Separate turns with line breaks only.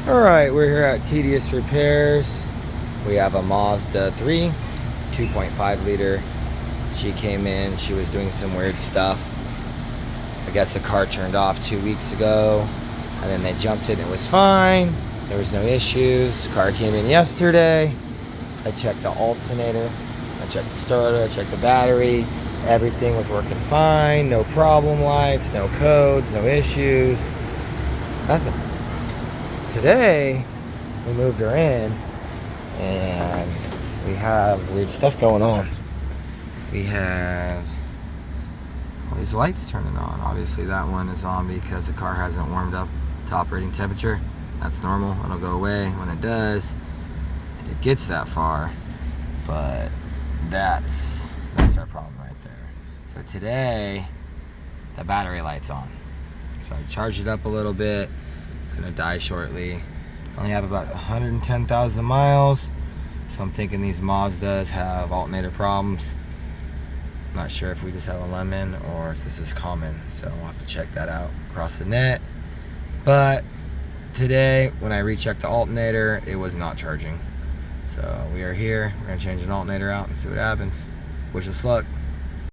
Alright, we're here at Tedious Repairs. We have a Mazda 3, 2.5 liter. She came in, she was doing some weird stuff. I guess the car turned off 2 weeks ago, and then they jumped it and it was fine. There was no issues. Car came in yesterday. I checked the alternator, I checked the starter, I checked the battery. Everything was working fine, no problem lights, no codes, no issues, nothing. Today, we moved her in, and we have weird stuff going on. We have all these lights turning on. Obviously, that one is on because the car hasn't warmed up to operating temperature. That's normal. It'll go away when it does, if it gets that far. But that's our problem right there. So today, the battery light's on. So I charged it up a little bit. It's gonna die shortly. I only have about 110,000 miles, so I'm thinking these Mazdas have alternator problems. I'm not sure if we just have a lemon or if this is common, so we'll have to check that out across the net. But today, when I rechecked the alternator, it was not charging. So we are here. We're gonna change an alternator out and see what happens. Wish us luck.